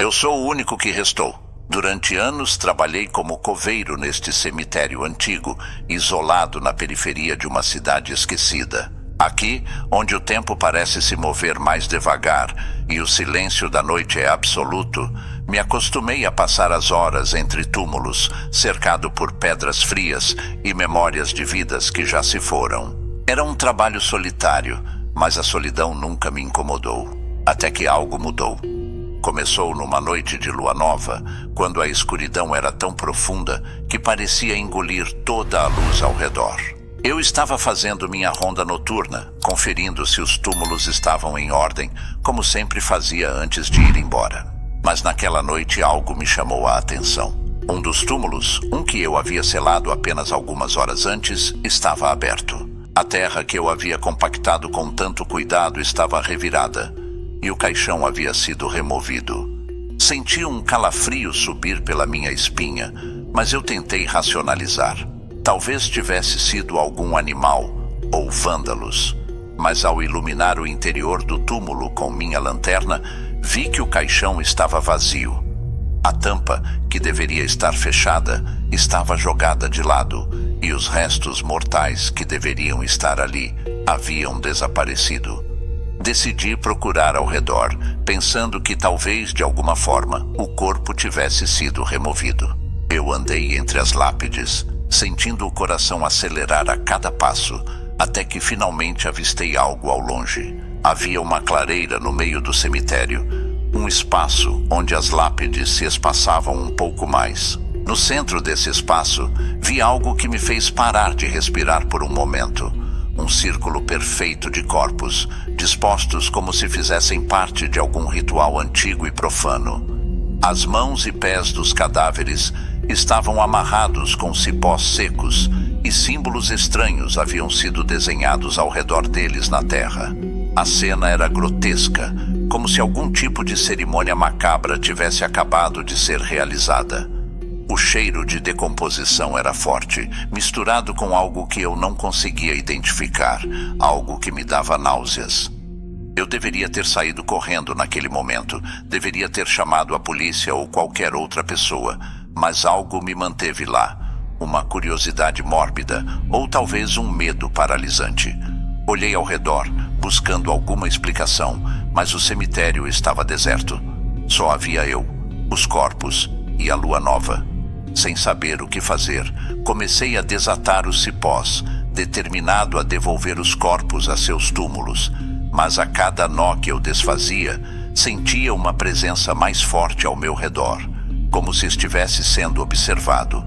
Eu sou o único que restou. Durante anos trabalhei como coveiro neste cemitério antigo, isolado na periferia de uma cidade esquecida. Aqui, onde o tempo parece se mover mais devagar e o silêncio da noite é absoluto, me acostumei a passar as horas entre túmulos, cercado por pedras frias e memórias de vidas que já se foram. Era um trabalho solitário, mas a solidão nunca me incomodou, até que algo mudou. Começou numa noite de lua nova, quando a escuridão era tão profunda que parecia engolir toda a luz ao redor. Eu estava fazendo minha ronda noturna, conferindo se os túmulos estavam em ordem, como sempre fazia antes de ir embora. Mas naquela noite algo me chamou a atenção. Um dos túmulos, um que eu havia selado apenas algumas horas antes, estava aberto. A terra que eu havia compactado com tanto cuidado estava revirada, e o caixão havia sido removido. Senti um calafrio subir pela minha espinha, mas eu tentei racionalizar. Talvez tivesse sido algum animal ou vândalos, mas ao iluminar o interior do túmulo com minha lanterna, vi que o caixão estava vazio. A tampa, que deveria estar fechada, estava jogada de lado, e os restos mortais que deveriam estar ali haviam desaparecido. Decidi procurar ao redor, pensando que talvez, de alguma forma, o corpo tivesse sido removido. Eu andei entre as lápides, sentindo o coração acelerar a cada passo, até que finalmente avistei algo ao longe. Havia uma clareira no meio do cemitério, um espaço onde as lápides se espaçavam um pouco mais. No centro desse espaço, vi algo que me fez parar de respirar por um momento. Um círculo perfeito de corpos, dispostos como se fizessem parte de algum ritual antigo e profano. As mãos e pés dos cadáveres estavam amarrados com cipós secos e símbolos estranhos haviam sido desenhados ao redor deles na terra. A cena era grotesca, como se algum tipo de cerimônia macabra tivesse acabado de ser realizada. O cheiro de decomposição era forte, misturado com algo que eu não conseguia identificar, algo que me dava náuseas. Eu deveria ter saído correndo naquele momento, deveria ter chamado a polícia ou qualquer outra pessoa, mas algo me manteve lá, uma curiosidade mórbida ou talvez um medo paralisante. Olhei ao redor, buscando alguma explicação, mas o cemitério estava deserto. Só havia eu, os corpos e a lua nova. Sem saber o que fazer, comecei a desatar os cipós, determinado a devolver os corpos a seus túmulos. Mas a cada nó que eu desfazia, sentia uma presença mais forte ao meu redor, como se estivesse sendo observado.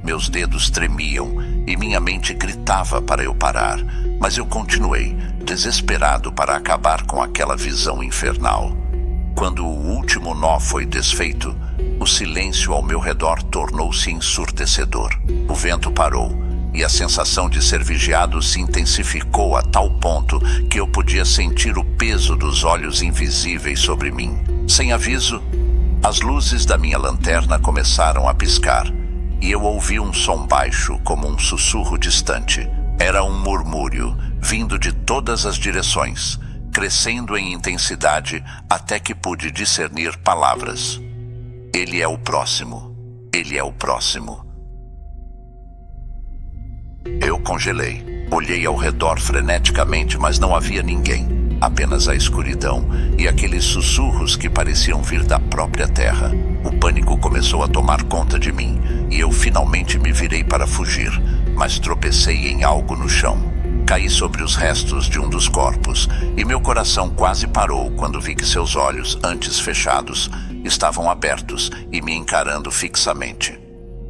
Meus dedos tremiam e minha mente gritava para eu parar, mas eu continuei, desesperado para acabar com aquela visão infernal. Quando o último nó foi desfeito, o silêncio ao meu redor tornou-se ensurdecedor. O vento parou e a sensação de ser vigiado se intensificou a tal ponto que eu podia sentir o peso dos olhos invisíveis sobre mim. Sem aviso, as luzes da minha lanterna começaram a piscar e eu ouvi um som baixo como um sussurro distante. Era um murmúrio vindo de todas as direções, crescendo em intensidade até que pude discernir palavras. Ele é o próximo. Ele é o próximo. Eu congelei. Olhei ao redor freneticamente, mas não havia ninguém. Apenas a escuridão e aqueles sussurros que pareciam vir da própria terra. O pânico começou a tomar conta de mim e eu finalmente me virei para fugir, mas tropecei em algo no chão. Caí sobre os restos de um dos corpos e meu coração quase parou quando vi que seus olhos, antes fechados, estavam abertos e me encarando fixamente.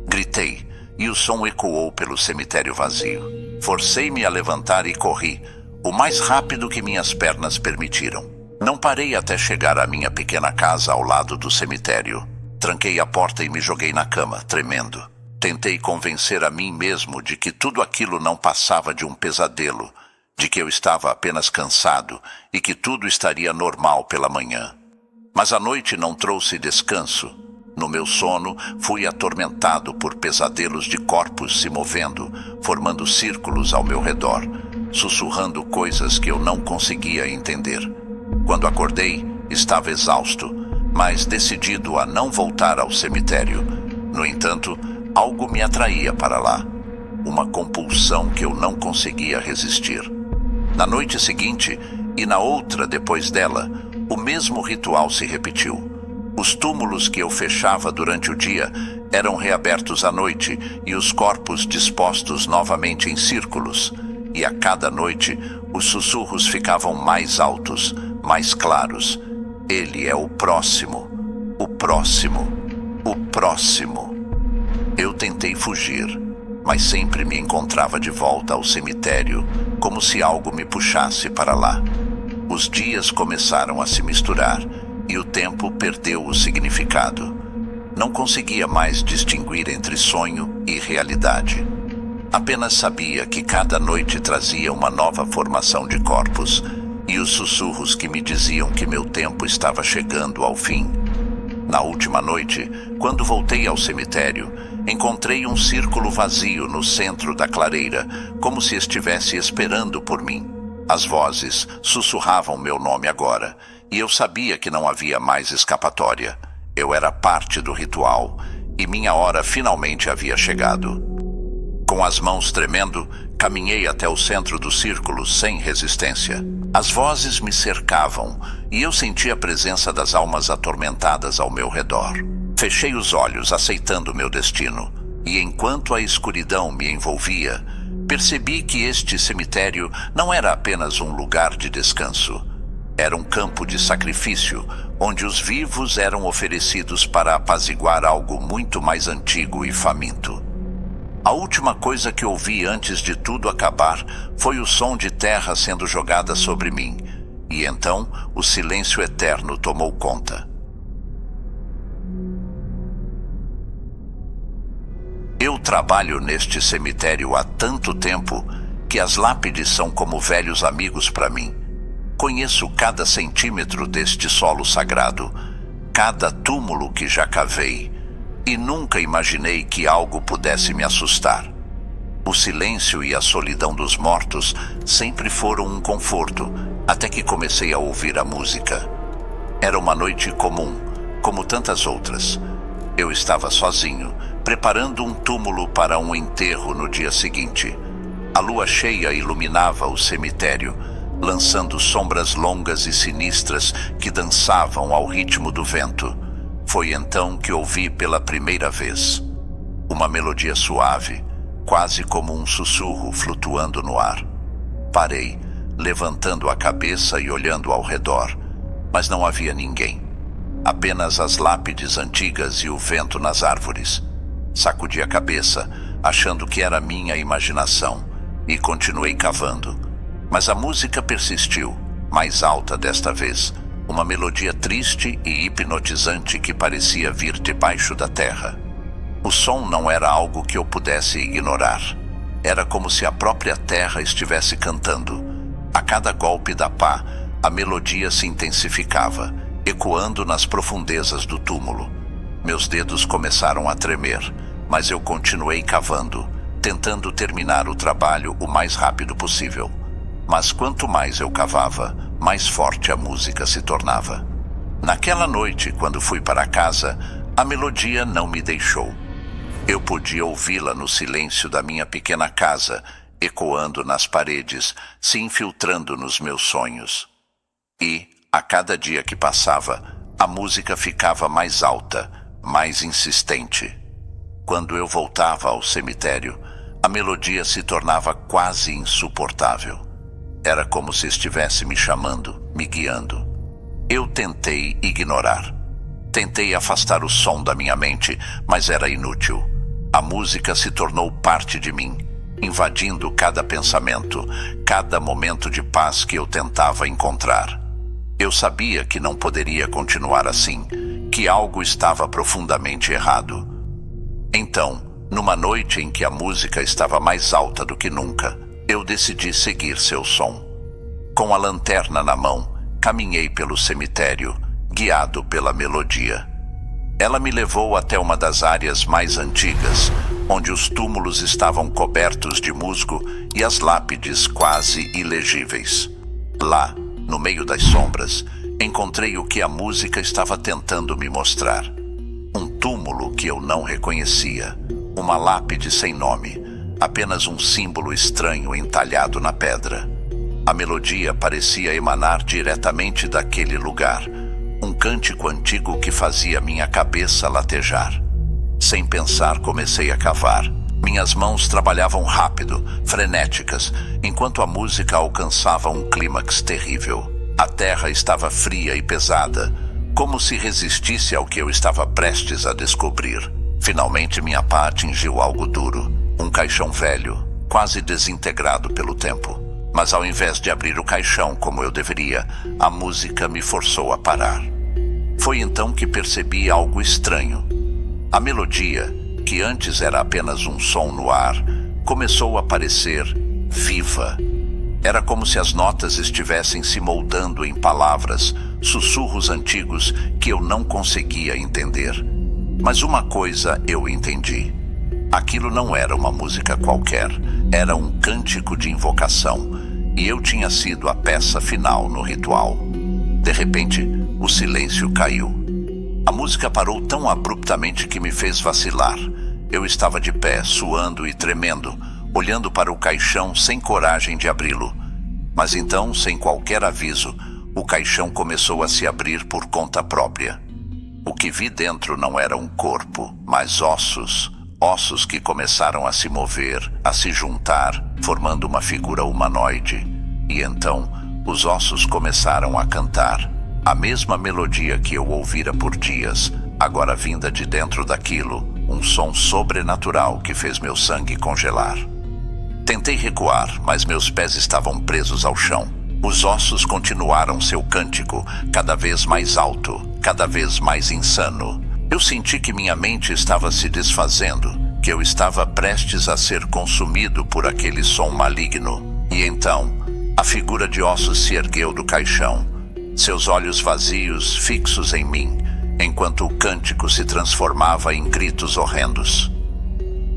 Gritei e o som ecoou pelo cemitério vazio. Forcei-me a levantar e corri, o mais rápido que minhas pernas permitiram. Não parei até chegar à minha pequena casa ao lado do cemitério. Tranquei a porta e me joguei na cama, tremendo. Tentei convencer a mim mesmo de que tudo aquilo não passava de um pesadelo, de que eu estava apenas cansado e que tudo estaria normal pela manhã. Mas a noite não trouxe descanso. No meu sono, fui atormentado por pesadelos de corpos se movendo, formando círculos ao meu redor, sussurrando coisas que eu não conseguia entender. Quando acordei, estava exausto, mas decidido a não voltar ao cemitério. No entanto, algo me atraía para lá, uma compulsão que eu não conseguia resistir. Na noite seguinte, e na outra depois dela, o mesmo ritual se repetiu. Os túmulos que eu fechava durante o dia eram reabertos à noite e os corpos dispostos novamente em círculos. E a cada noite, os sussurros ficavam mais altos, mais claros. Ele é o próximo, o próximo, o próximo. Eu tentei fugir, mas sempre me encontrava de volta ao cemitério, como se algo me puxasse para lá. Os dias começaram a se misturar e o tempo perdeu o significado. Não conseguia mais distinguir entre sonho e realidade. Apenas sabia que cada noite trazia uma nova formação de corpos e os sussurros que me diziam que meu tempo estava chegando ao fim. Na última noite, quando voltei ao cemitério, encontrei um círculo vazio no centro da clareira, como se estivesse esperando por mim. As vozes sussurravam meu nome agora, e eu sabia que não havia mais escapatória. Eu era parte do ritual, e minha hora finalmente havia chegado. Com as mãos tremendo, caminhei até o centro do círculo sem resistência. As vozes me cercavam, e eu senti a presença das almas atormentadas ao meu redor. Fechei os olhos, aceitando meu destino, e enquanto a escuridão me envolvia, percebi que este cemitério não era apenas um lugar de descanso. Era um campo de sacrifício, onde os vivos eram oferecidos para apaziguar algo muito mais antigo e faminto. A última coisa que ouvi antes de tudo acabar foi o som de terra sendo jogada sobre mim, e então o silêncio eterno tomou conta. Eu trabalho neste cemitério há tanto tempo que as lápides são como velhos amigos para mim. Conheço cada centímetro deste solo sagrado, cada túmulo que já cavei, e nunca imaginei que algo pudesse me assustar. O silêncio e a solidão dos mortos sempre foram um conforto, até que comecei a ouvir a música. Era uma noite comum, como tantas outras. Eu estava sozinho, preparando um túmulo para um enterro no dia seguinte. A lua cheia iluminava o cemitério, lançando sombras longas e sinistras que dançavam ao ritmo do vento. Foi então que ouvi pela primeira vez uma melodia suave, quase como um sussurro flutuando no ar. Parei, levantando a cabeça e olhando ao redor, mas não havia ninguém. Apenas as lápides antigas e o vento nas árvores. Sacudi a cabeça, achando que era minha imaginação, e continuei cavando. Mas a música persistiu, mais alta desta vez, uma melodia triste e hipnotizante que parecia vir debaixo da terra. O som não era algo que eu pudesse ignorar. Era como se a própria terra estivesse cantando. A cada golpe da pá, a melodia se intensificava, ecoando nas profundezas do túmulo. Meus dedos começaram a tremer, mas eu continuei cavando, tentando terminar o trabalho o mais rápido possível. Mas quanto mais eu cavava, mais forte a música se tornava. Naquela noite, quando fui para casa, a melodia não me deixou. Eu podia ouvi-la no silêncio da minha pequena casa, ecoando nas paredes, se infiltrando nos meus sonhos. E, a cada dia que passava, a música ficava mais alta, mais insistente. Quando eu voltava ao cemitério, a melodia se tornava quase insuportável. Era como se estivesse me chamando, me guiando. Eu tentei ignorar. Tentei afastar o som da minha mente, mas era inútil. A música se tornou parte de mim, invadindo cada pensamento, cada momento de paz que eu tentava encontrar. Eu sabia que não poderia continuar assim, que algo estava profundamente errado. Então, numa noite em que a música estava mais alta do que nunca, eu decidi seguir seu som. Com a lanterna na mão, caminhei pelo cemitério, guiado pela melodia. Ela me levou até uma das áreas mais antigas, onde os túmulos estavam cobertos de musgo e as lápides quase ilegíveis. Lá, no meio das sombras, encontrei o que a música estava tentando me mostrar. Um túmulo que eu não reconhecia, uma lápide sem nome, apenas um símbolo estranho entalhado na pedra. A melodia parecia emanar diretamente daquele lugar, um cântico antigo que fazia minha cabeça latejar. Sem pensar, comecei a cavar. Minhas mãos trabalhavam rápido, frenéticas, enquanto a música alcançava um clímax terrível. A terra estava fria e pesada, como se resistisse ao que eu estava prestes a descobrir. Finalmente minha pá atingiu algo duro, um caixão velho, quase desintegrado pelo tempo. Mas ao invés de abrir o caixão como eu deveria, a música me forçou a parar. Foi então que percebi algo estranho. A melodia, que antes era apenas um som no ar, começou a parecer viva. Era como se as notas estivessem se moldando em palavras, sussurros antigos que eu não conseguia entender. Mas uma coisa eu entendi. Aquilo não era uma música qualquer, era um cântico de invocação, e eu tinha sido a peça final no ritual. De repente, o silêncio caiu. A música parou tão abruptamente que me fez vacilar. Eu estava de pé, suando e tremendo, olhando para o caixão sem coragem de abri-lo. Mas então, sem qualquer aviso, o caixão começou a se abrir por conta própria. O que vi dentro não era um corpo, mas ossos. Ossos que começaram a se mover, a se juntar, formando uma figura humanoide. E então, os ossos começaram a cantar. A mesma melodia que eu ouvira por dias, agora vinda de dentro daquilo, um som sobrenatural que fez meu sangue congelar. Tentei recuar, mas meus pés estavam presos ao chão. Os ossos continuaram seu cântico, cada vez mais alto, cada vez mais insano. Eu senti que minha mente estava se desfazendo, que eu estava prestes a ser consumido por aquele som maligno. E então, a figura de ossos se ergueu do caixão, seus olhos vazios fixos em mim, enquanto o cântico se transformava em gritos horrendos.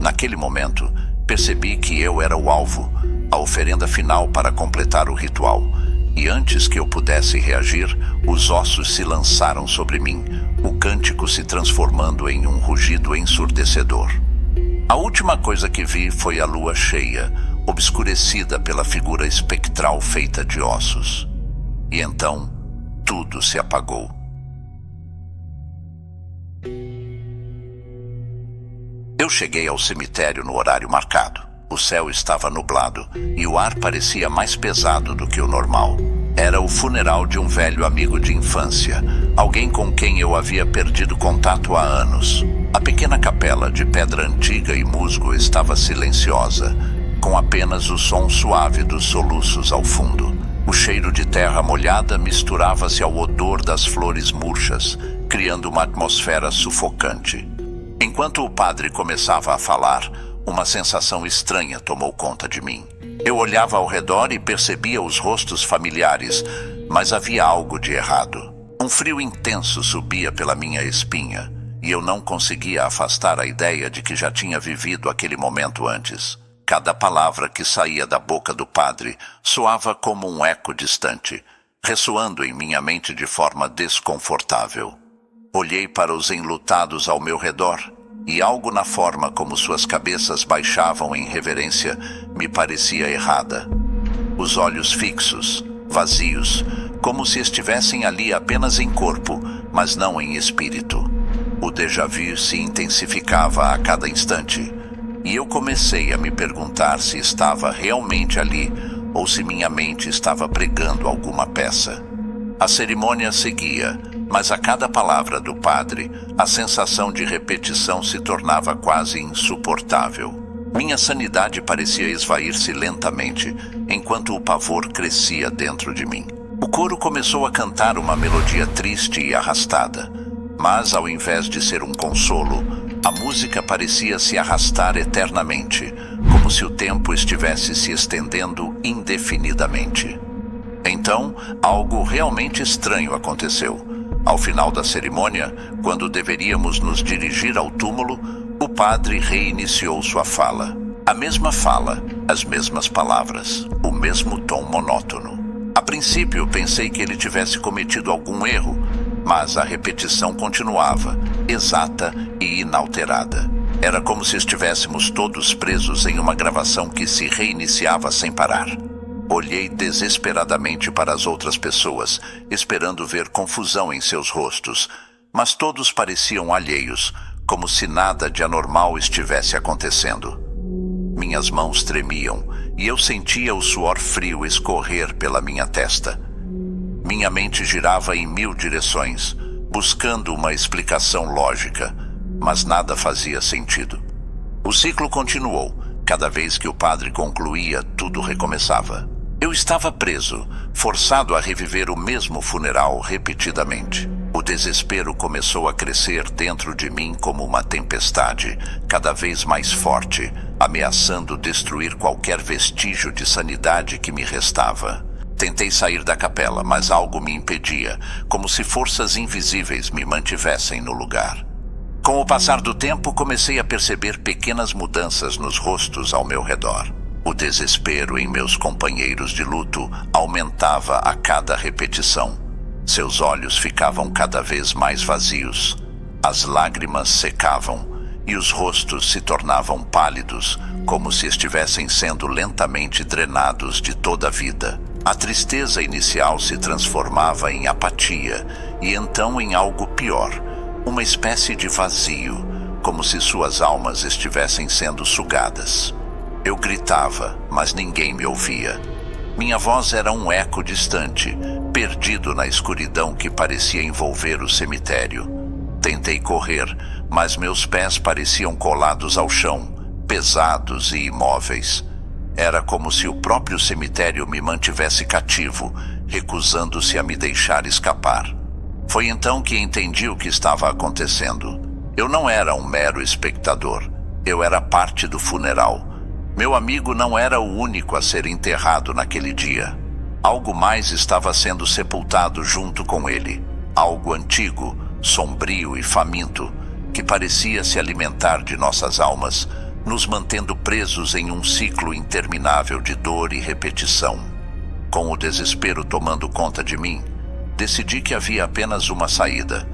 Naquele momento, percebi que eu era o alvo, a oferenda final para completar o ritual. E antes que eu pudesse reagir, os ossos se lançaram sobre mim, o cântico se transformando em um rugido ensurdecedor. A última coisa que vi foi a lua cheia, obscurecida pela figura espectral feita de ossos. E então, tudo se apagou. Eu cheguei ao cemitério no horário marcado. O céu estava nublado e o ar parecia mais pesado do que o normal. Era o funeral de um velho amigo de infância, alguém com quem eu havia perdido contato há anos. A pequena capela de pedra antiga e musgo estava silenciosa, com apenas o som suave dos soluços ao fundo. O cheiro de terra molhada misturava-se ao odor das flores murchas, criando uma atmosfera sufocante. Enquanto o padre começava a falar, uma sensação estranha tomou conta de mim. Eu olhava ao redor e percebia os rostos familiares, mas havia algo de errado. Um frio intenso subia pela minha espinha, e eu não conseguia afastar a ideia de que já tinha vivido aquele momento antes. Cada palavra que saía da boca do padre soava como um eco distante, ressoando em minha mente de forma desconfortável. Olhei para os enlutados ao meu redor, e algo na forma como suas cabeças baixavam em reverência me parecia errada. Os olhos fixos, vazios, como se estivessem ali apenas em corpo, mas não em espírito. O déjà-vu se intensificava a cada instante, e eu comecei a me perguntar se estava realmente ali ou se minha mente estava pregando alguma peça. A cerimônia seguia, mas a cada palavra do padre, a sensação de repetição se tornava quase insuportável. Minha sanidade parecia esvair-se lentamente, enquanto o pavor crescia dentro de mim. O coro começou a cantar uma melodia triste e arrastada, mas ao invés de ser um consolo, a música parecia se arrastar eternamente, como se o tempo estivesse se estendendo indefinidamente. Então, algo realmente estranho aconteceu. Ao final da cerimônia, quando deveríamos nos dirigir ao túmulo, o padre reiniciou sua fala. A mesma fala, as mesmas palavras, o mesmo tom monótono. A princípio, pensei que ele tivesse cometido algum erro, mas a repetição continuava, exata e inalterada. Era como se estivéssemos todos presos em uma gravação que se reiniciava sem parar. Olhei desesperadamente para as outras pessoas, esperando ver confusão em seus rostos, mas todos pareciam alheios, como se nada de anormal estivesse acontecendo. Minhas mãos tremiam e eu sentia o suor frio escorrer pela minha testa. Minha mente girava em 1000 direções, buscando uma explicação lógica, mas nada fazia sentido. O ciclo continuou. Cada vez que o padre concluía, tudo recomeçava. Eu estava preso, forçado a reviver o mesmo funeral repetidamente. O desespero começou a crescer dentro de mim como uma tempestade, cada vez mais forte, ameaçando destruir qualquer vestígio de sanidade que me restava. Tentei sair da capela, mas algo me impedia, como se forças invisíveis me mantivessem no lugar. Com o passar do tempo, comecei a perceber pequenas mudanças nos rostos ao meu redor. O desespero em meus companheiros de luto aumentava a cada repetição. Seus olhos ficavam cada vez mais vazios, as lágrimas secavam e os rostos se tornavam pálidos, como se estivessem sendo lentamente drenados de toda a vida. A tristeza inicial se transformava em apatia e então em algo pior, uma espécie de vazio, como se suas almas estivessem sendo sugadas. Eu gritava, mas ninguém me ouvia. Minha voz era um eco distante, perdido na escuridão que parecia envolver o cemitério. Tentei correr, mas meus pés pareciam colados ao chão, pesados e imóveis. Era como se o próprio cemitério me mantivesse cativo, recusando-se a me deixar escapar. Foi então que entendi o que estava acontecendo. Eu não era um mero espectador. Eu era parte do funeral. Meu amigo não era o único a ser enterrado naquele dia. Algo mais estava sendo sepultado junto com ele. Algo antigo, sombrio e faminto, que parecia se alimentar de nossas almas, nos mantendo presos em um ciclo interminável de dor e repetição. Com o desespero tomando conta de mim, decidi que havia apenas uma saída.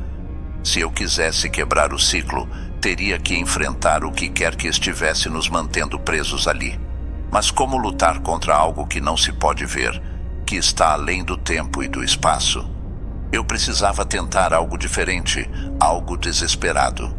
Se eu quisesse quebrar o ciclo, teria que enfrentar o que quer que estivesse nos mantendo presos ali. Mas como lutar contra algo que não se pode ver, que está além do tempo e do espaço? Eu precisava tentar algo diferente, algo desesperado.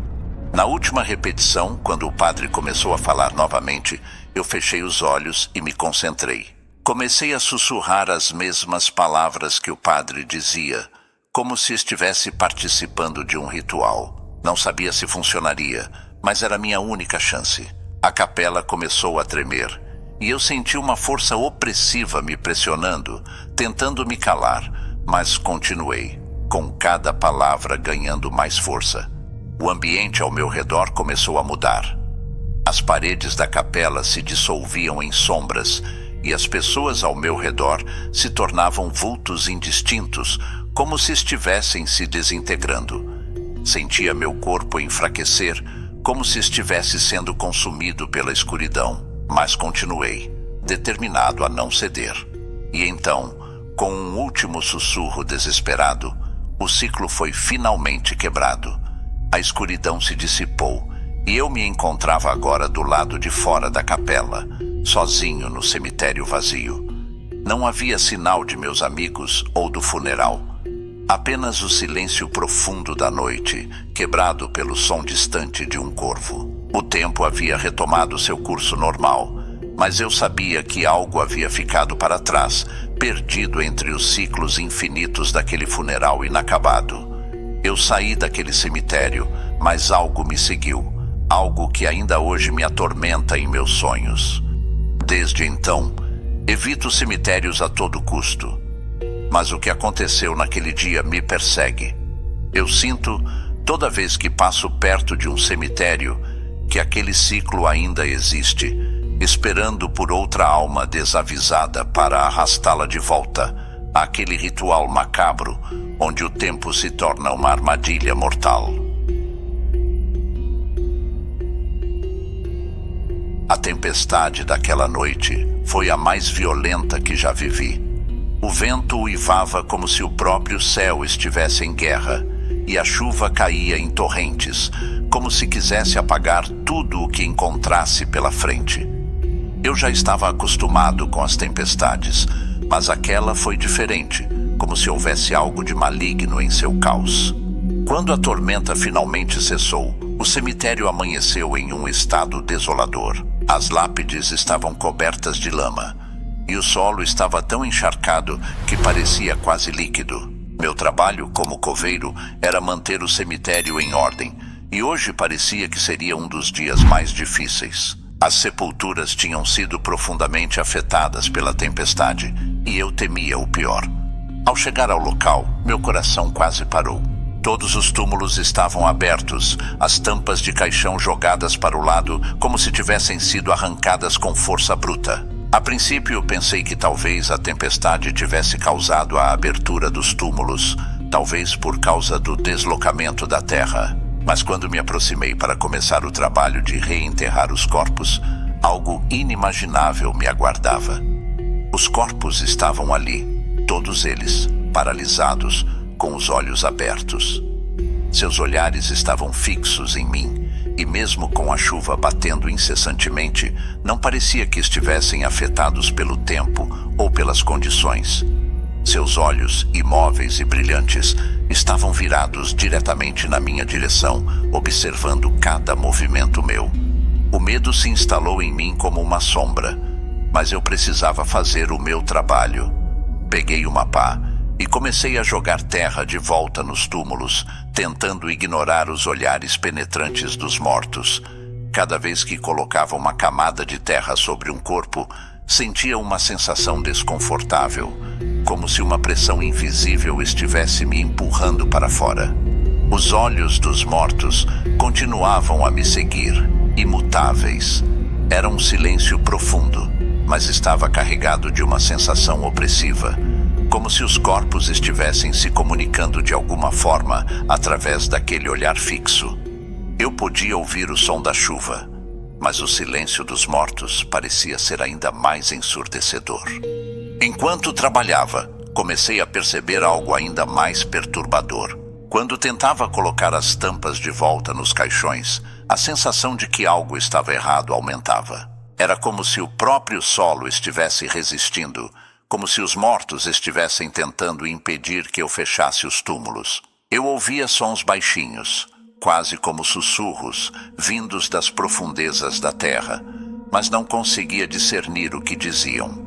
Na última repetição, quando o padre começou a falar novamente, eu fechei os olhos e me concentrei. Comecei a sussurrar as mesmas palavras que o padre dizia, como se estivesse participando de um ritual. Não sabia se funcionaria, mas era minha única chance. A capela começou a tremer, e eu senti uma força opressiva me pressionando, tentando me calar, mas continuei, com cada palavra ganhando mais força. O ambiente ao meu redor começou a mudar. As paredes da capela se dissolviam em sombras, e as pessoas ao meu redor se tornavam vultos indistintos, como se estivessem se desintegrando. Sentia meu corpo enfraquecer, como se estivesse sendo consumido pela escuridão, mas continuei, determinado a não ceder. E então, com um último sussurro desesperado, o ciclo foi finalmente quebrado. A escuridão se dissipou, e eu me encontrava agora do lado de fora da capela, sozinho no cemitério vazio. Não havia sinal de meus amigos ou do funeral. Apenas o silêncio profundo da noite, quebrado pelo som distante de um corvo. O tempo havia retomado seu curso normal, mas eu sabia que algo havia ficado para trás, perdido entre os ciclos infinitos daquele funeral inacabado. Eu saí daquele cemitério, mas algo me seguiu, algo que ainda hoje me atormenta em meus sonhos. Desde então, evito cemitérios a todo custo. Mas o que aconteceu naquele dia me persegue. Eu sinto, toda vez que passo perto de um cemitério, que aquele ciclo ainda existe, esperando por outra alma desavisada para arrastá-la de volta àquele ritual macabro, onde o tempo se torna uma armadilha mortal. A tempestade daquela noite foi a mais violenta que já vivi. O vento uivava como se o próprio céu estivesse em guerra, e a chuva caía em torrentes, como se quisesse apagar tudo o que encontrasse pela frente. Eu já estava acostumado com as tempestades, mas aquela foi diferente, como se houvesse algo de maligno em seu caos. Quando a tormenta finalmente cessou, o cemitério amanheceu em um estado desolador. As lápides estavam cobertas de lama, e o solo estava tão encharcado que parecia quase líquido. Meu trabalho como coveiro era manter o cemitério em ordem, e hoje parecia que seria um dos dias mais difíceis. As sepulturas tinham sido profundamente afetadas pela tempestade, e eu temia o pior. Ao chegar ao local, meu coração quase parou. Todos os túmulos estavam abertos, as tampas de caixão jogadas para o lado como se tivessem sido arrancadas com força bruta. A princípio, pensei que talvez a tempestade tivesse causado a abertura dos túmulos, talvez por causa do deslocamento da terra. Mas quando me aproximei para começar o trabalho de reenterrar os corpos, algo inimaginável me aguardava. Os corpos estavam ali, todos eles, paralisados, com os olhos abertos. Seus olhares estavam fixos em mim, e mesmo com a chuva batendo incessantemente, não parecia que estivessem afetados pelo tempo ou pelas condições. Seus olhos, imóveis e brilhantes, estavam virados diretamente na minha direção, observando cada movimento meu. O medo se instalou em mim como uma sombra, mas eu precisava fazer o meu trabalho. Peguei uma pá e comecei a jogar terra de volta nos túmulos, tentando ignorar os olhares penetrantes dos mortos. Cada vez que colocava uma camada de terra sobre um corpo, sentia uma sensação desconfortável, como se uma pressão invisível estivesse me empurrando para fora. Os olhos dos mortos continuavam a me seguir, imutáveis. Era um silêncio profundo, mas estava carregado de uma sensação opressiva, como se os corpos estivessem se comunicando de alguma forma através daquele olhar fixo. Eu podia ouvir o som da chuva, mas o silêncio dos mortos parecia ser ainda mais ensurdecedor. Enquanto trabalhava, comecei a perceber algo ainda mais perturbador. Quando tentava colocar as tampas de volta nos caixões, a sensação de que algo estava errado aumentava. Era como se o próprio solo estivesse resistindo, como se os mortos estivessem tentando impedir que eu fechasse os túmulos. Eu ouvia sons baixinhos, quase como sussurros, vindos das profundezas da terra, mas não conseguia discernir o que diziam.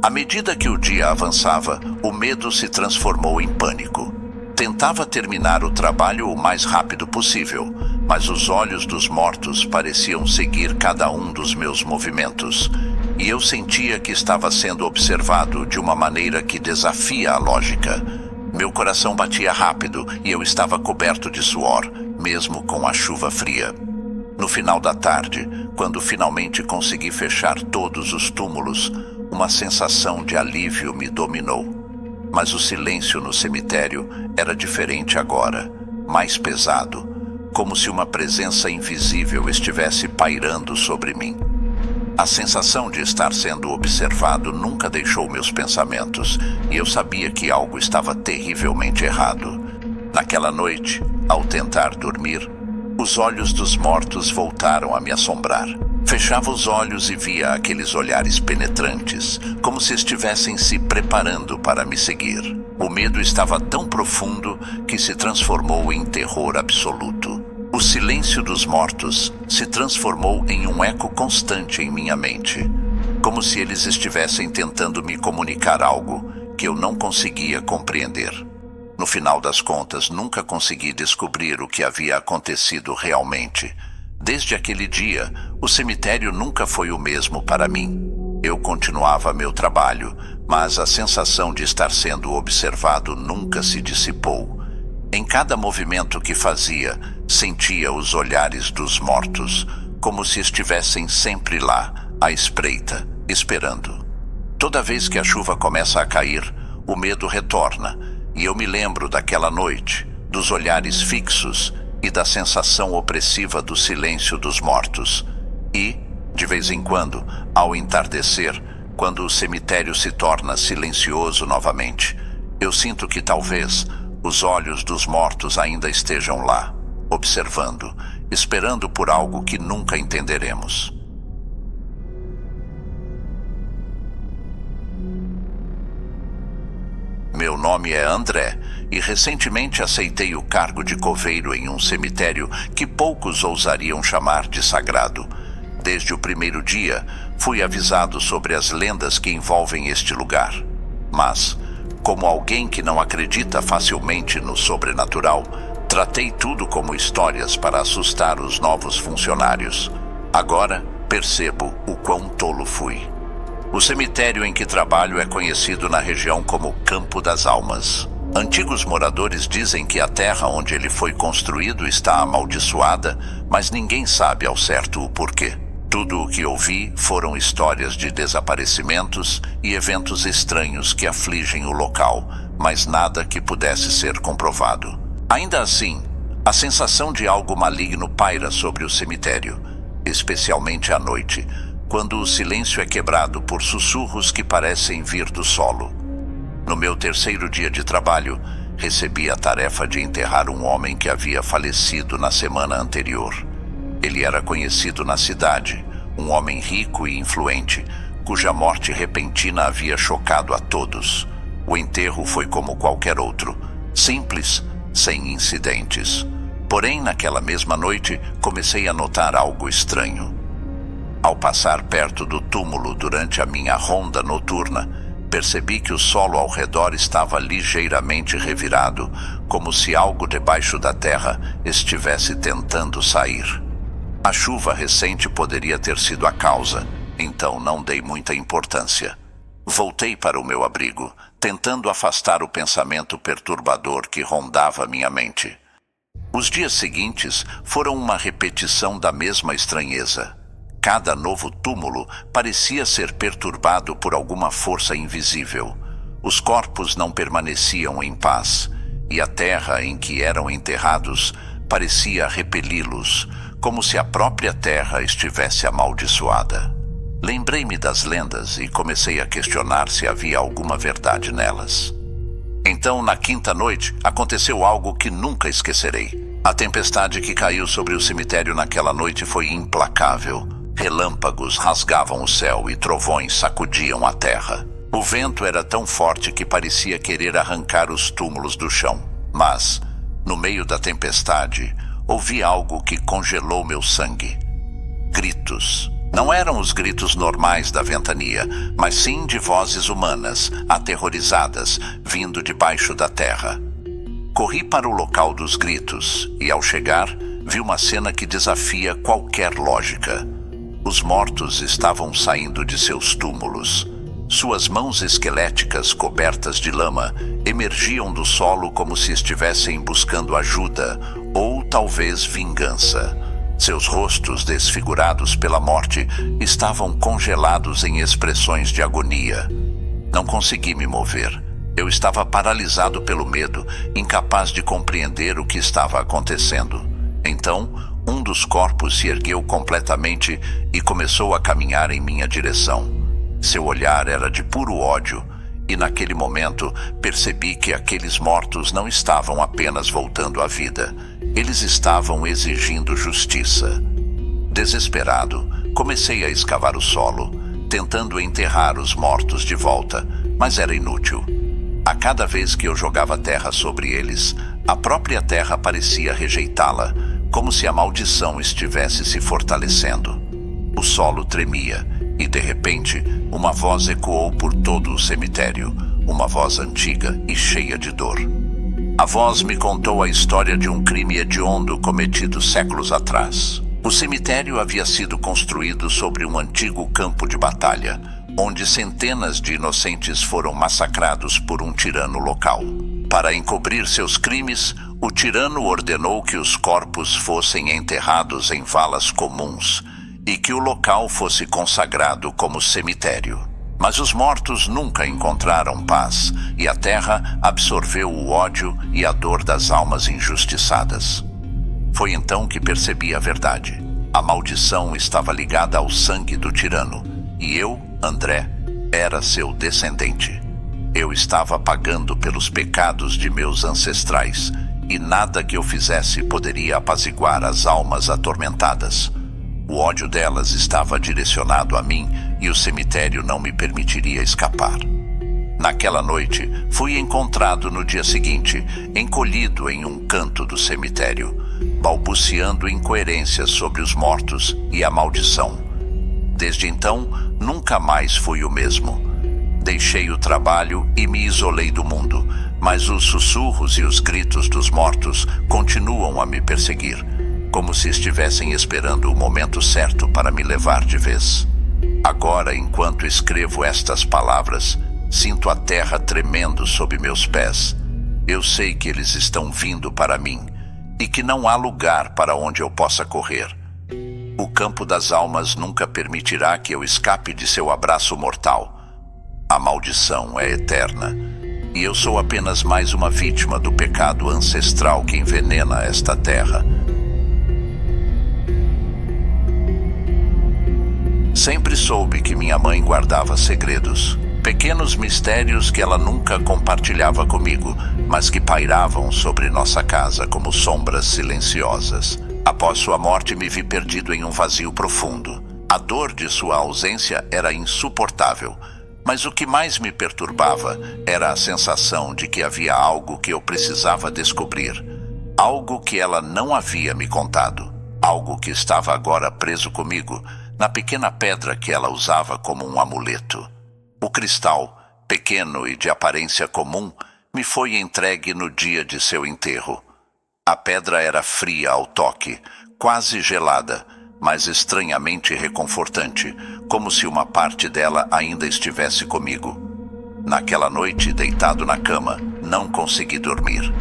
À medida que o dia avançava, o medo se transformou em pânico. Tentava terminar o trabalho o mais rápido possível, mas os olhos dos mortos pareciam seguir cada um dos meus movimentos, e eu sentia que estava sendo observado de uma maneira que desafia a lógica. Meu coração batia rápido e eu estava coberto de suor, mesmo com a chuva fria. No final da tarde, quando finalmente consegui fechar todos os túmulos, uma sensação de alívio me dominou. Mas o silêncio no cemitério era diferente agora, mais pesado, como se uma presença invisível estivesse pairando sobre mim. A sensação de estar sendo observado nunca deixou meus pensamentos, e eu sabia que algo estava terrivelmente errado. Naquela noite, ao tentar dormir, os olhos dos mortos voltaram a me assombrar. Fechava os olhos e via aqueles olhares penetrantes, como se estivessem se preparando para me seguir. O medo estava tão profundo que se transformou em terror absoluto. O silêncio dos mortos se transformou em um eco constante em minha mente, como se eles estivessem tentando me comunicar algo que eu não conseguia compreender. No final das contas, nunca consegui descobrir o que havia acontecido realmente. Desde aquele dia, o cemitério nunca foi o mesmo para mim. Eu continuava meu trabalho, mas a sensação de estar sendo observado nunca se dissipou. Em cada movimento que fazia, sentia os olhares dos mortos, como se estivessem sempre lá, à espreita, esperando. Toda vez que a chuva começa a cair, o medo retorna, e eu me lembro daquela noite, dos olhares fixos e da sensação opressiva do silêncio dos mortos. E, de vez em quando, ao entardecer, quando o cemitério se torna silencioso novamente, eu sinto que talvez os olhos dos mortos ainda estejam lá, observando, esperando por algo que nunca entenderemos. Meu nome é André e recentemente aceitei o cargo de coveiro em um cemitério que poucos ousariam chamar de sagrado. Desde o primeiro dia, fui avisado sobre as lendas que envolvem este lugar. Mas, como alguém que não acredita facilmente no sobrenatural, tratei tudo como histórias para assustar os novos funcionários. Agora, percebo o quão tolo fui. O cemitério em que trabalho é conhecido na região como Campo das Almas. Antigos moradores dizem que a terra onde ele foi construído está amaldiçoada, mas ninguém sabe ao certo o porquê. Tudo o que ouvi foram histórias de desaparecimentos e eventos estranhos que afligem o local, mas nada que pudesse ser comprovado. Ainda assim, a sensação de algo maligno paira sobre o cemitério, especialmente à noite, quando o silêncio é quebrado por sussurros que parecem vir do solo. No meu terceiro dia de trabalho, recebi a tarefa de enterrar um homem que havia falecido na semana anterior. Ele era conhecido na cidade, um homem rico e influente, cuja morte repentina havia chocado a todos. O enterro foi como qualquer outro, simples, sem incidentes. Porém, naquela mesma noite, comecei a notar algo estranho. Ao passar perto do túmulo durante a minha ronda noturna, percebi que o solo ao redor estava ligeiramente revirado, como se algo debaixo da terra estivesse tentando sair. A chuva recente poderia ter sido a causa, então não dei muita importância. Voltei para o meu abrigo, tentando afastar o pensamento perturbador que rondava minha mente. Os dias seguintes foram uma repetição da mesma estranheza. Cada novo túmulo parecia ser perturbado por alguma força invisível. Os corpos não permaneciam em paz, e a terra em que eram enterrados parecia repeli-los, como se a própria terra estivesse amaldiçoada. Lembrei-me das lendas e comecei a questionar se havia alguma verdade nelas. Então, na quinta noite, aconteceu algo que nunca esquecerei. A tempestade que caiu sobre o cemitério naquela noite foi implacável. Relâmpagos rasgavam o céu e trovões sacudiam a terra. O vento era tão forte que parecia querer arrancar os túmulos do chão. Mas, no meio da tempestade, ouvi algo que congelou meu sangue. Gritos. Não eram os gritos normais da ventania, mas sim de vozes humanas, aterrorizadas, vindo debaixo da terra. Corri para o local dos gritos e, ao chegar, vi uma cena que desafia qualquer lógica. Os mortos estavam saindo de seus túmulos. Suas mãos esqueléticas cobertas de lama emergiam do solo como se estivessem buscando ajuda ou talvez vingança. Seus rostos, desfigurados pela morte, estavam congelados em expressões de agonia. Não consegui me mover. Eu estava paralisado pelo medo, incapaz de compreender o que estava acontecendo. Então, um dos corpos se ergueu completamente e começou a caminhar em minha direção. Seu olhar era de puro ódio, e naquele momento percebi que aqueles mortos não estavam apenas voltando à vida. Eles estavam exigindo justiça. Desesperado, comecei a escavar o solo, tentando enterrar os mortos de volta, mas era inútil. A cada vez que eu jogava terra sobre eles, a própria terra parecia rejeitá-la, como se a maldição estivesse se fortalecendo. O solo tremia, e de repente, uma voz ecoou por todo o cemitério, uma voz antiga e cheia de dor. A voz me contou a história de um crime hediondo cometido séculos atrás. O cemitério havia sido construído sobre um antigo campo de batalha, onde centenas de inocentes foram massacrados por um tirano local. Para encobrir seus crimes, o tirano ordenou que os corpos fossem enterrados em valas comuns e que o local fosse consagrado como cemitério. Mas os mortos nunca encontraram paz, e a terra absorveu o ódio e a dor das almas injustiçadas. Foi então que percebi a verdade. A maldição estava ligada ao sangue do tirano, e eu, André, Era seu descendente. Eu estava pagando pelos pecados de meus ancestrais, e nada que eu fizesse poderia apaziguar as almas atormentadas. O ódio delas estava direcionado a mim e o cemitério não me permitiria escapar. Naquela noite, fui encontrado no dia seguinte, encolhido em um canto do cemitério, balbuciando incoerências sobre os mortos e a maldição. Desde então, nunca mais fui o mesmo. Deixei o trabalho e me isolei do mundo, mas os sussurros e os gritos dos mortos continuam a me perseguir, como se estivessem esperando o momento certo para me levar de vez. Agora, enquanto escrevo estas palavras, sinto a terra tremendo sob meus pés. Eu sei que eles estão vindo para mim e que não há lugar para onde eu possa correr. O campo das almas nunca permitirá que eu escape de seu abraço mortal. A maldição é eterna, e eu sou apenas mais uma vítima do pecado ancestral que envenena esta terra. Sempre soube que minha mãe guardava segredos, pequenos mistérios que ela nunca compartilhava comigo, mas que pairavam sobre nossa casa como sombras silenciosas. Após sua morte, me vi perdido em um vazio profundo. A dor de sua ausência era insuportável, mas o que mais me perturbava era a sensação de que havia algo que eu precisava descobrir, algo que ela não havia me contado, algo que estava agora preso comigo, na pequena pedra que ela usava como um amuleto. O cristal, pequeno e de aparência comum, me foi entregue no dia de seu enterro. A pedra era fria ao toque, quase gelada, mas estranhamente reconfortante, como se uma parte dela ainda estivesse comigo. Naquela noite, deitado na cama, não consegui dormir.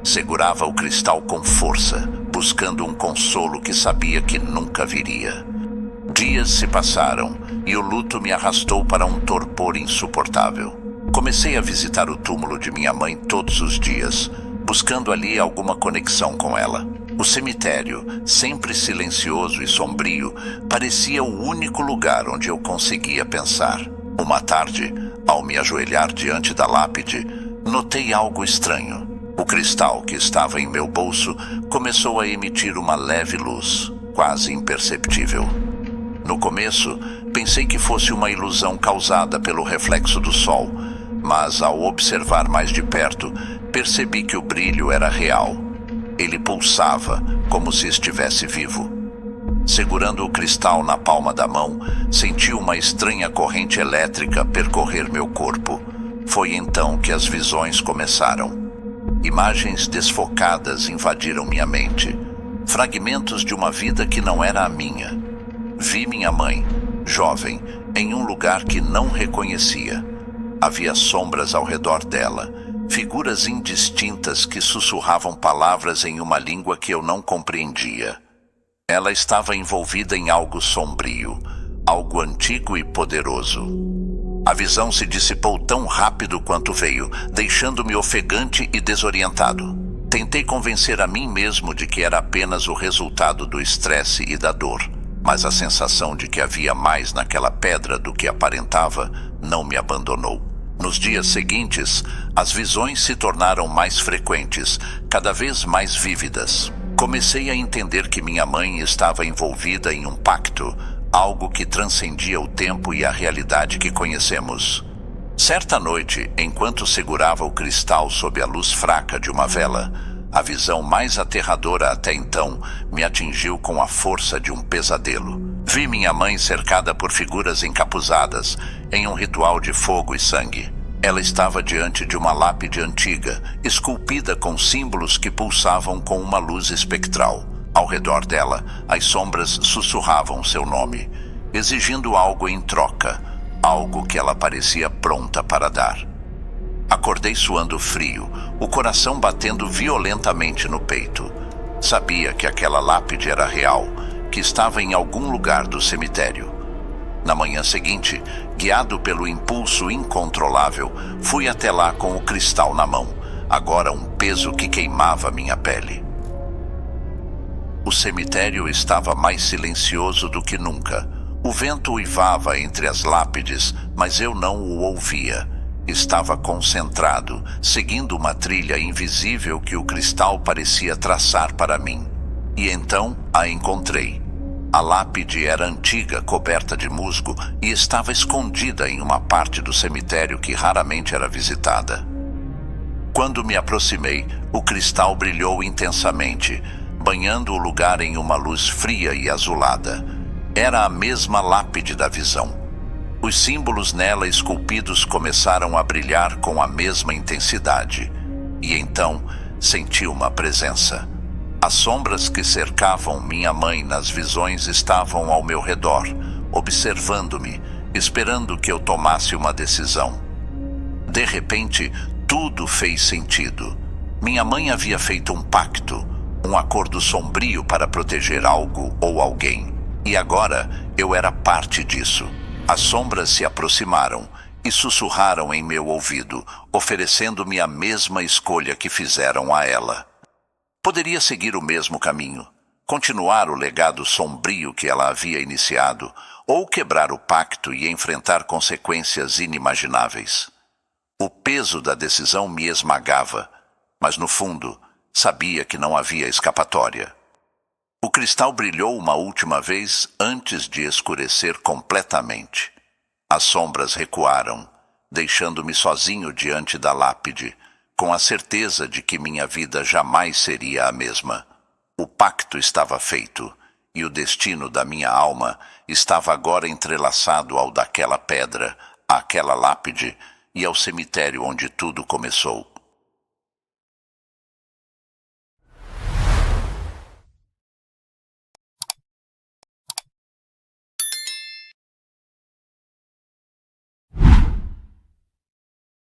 Segurava o cristal com força, buscando um consolo que sabia que nunca viria. Dias se passaram e o luto me arrastou para um torpor insuportável. Comecei a visitar o túmulo de minha mãe todos os dias, buscando ali alguma conexão com ela. O cemitério, sempre silencioso e sombrio, parecia o único lugar onde eu conseguia pensar. Uma tarde, ao me ajoelhar diante da lápide, notei algo estranho. O cristal que estava em meu bolso começou a emitir uma leve luz, quase imperceptível. No começo, pensei que fosse uma ilusão causada pelo reflexo do sol, mas ao observar mais de perto, percebi que o brilho era real. Ele pulsava, como se estivesse vivo. Segurando o cristal na palma da mão, senti uma estranha corrente elétrica percorrer meu corpo. Foi então que as visões começaram. Imagens desfocadas invadiram minha mente. Fragmentos de uma vida que não era a minha. Vi minha mãe, jovem, em um lugar que não reconhecia. Havia sombras ao redor dela, figuras indistintas que sussurravam palavras em uma língua que eu não compreendia. Ela estava envolvida em algo sombrio, algo antigo e poderoso. A visão se dissipou tão rápido quanto veio, deixando-me ofegante e desorientado. Tentei convencer a mim mesmo de que era apenas o resultado do estresse e da dor, mas a sensação de que havia mais naquela pedra do que aparentava não me abandonou. Nos dias seguintes, as visões se tornaram mais frequentes, cada vez mais vívidas. Comecei a entender que minha mãe estava envolvida em um pacto, algo que transcendia o tempo e a realidade que conhecemos. Certa noite, enquanto segurava o cristal sob a luz fraca de uma vela, a visão mais aterradora até então me atingiu com a força de um pesadelo. Vi minha mãe cercada por figuras encapuzadas, em um ritual de fogo e sangue. Ela estava diante de uma lápide antiga, esculpida com símbolos que pulsavam com uma luz espectral. Ao redor dela, as sombras sussurravam seu nome, exigindo algo em troca, algo que ela parecia pronta para dar. Acordei suando frio, o coração batendo violentamente no peito. Sabia que aquela lápide era real, que estava em algum lugar do cemitério. Na manhã seguinte, guiado pelo impulso incontrolável, fui até lá com o cristal na mão, agora um peso que queimava minha pele. O cemitério estava mais silencioso do que nunca. O vento uivava entre as lápides, mas eu não o ouvia. Estava concentrado, seguindo uma trilha invisível que o cristal parecia traçar para mim. E então a encontrei. A lápide era antiga, coberta de musgo, e estava escondida em uma parte do cemitério que raramente era visitada. Quando me aproximei, o cristal brilhou intensamente, banhando o lugar em uma luz fria e azulada. Era a mesma lápide da visão. Os símbolos nela esculpidos começaram a brilhar com a mesma intensidade. E então senti uma presença. As sombras que cercavam minha mãe nas visões estavam ao meu redor, observando-me, esperando que eu tomasse uma decisão. De repente, tudo fez sentido. Minha mãe havia feito um pacto, um acordo sombrio para proteger algo ou alguém. E agora eu era parte disso. As sombras se aproximaram e sussurraram em meu ouvido, oferecendo-me a mesma escolha que fizeram a ela. Poderia seguir o mesmo caminho, continuar o legado sombrio que ela havia iniciado, ou quebrar o pacto e enfrentar consequências inimagináveis. O peso da decisão me esmagava, mas no fundo, sabia que não havia escapatória. O cristal brilhou uma última vez antes de escurecer completamente. As sombras recuaram, deixando-me sozinho diante da lápide, com a certeza de que minha vida jamais seria a mesma. O pacto estava feito, e o destino da minha alma estava agora entrelaçado ao daquela pedra, àquela lápide e ao cemitério onde tudo começou.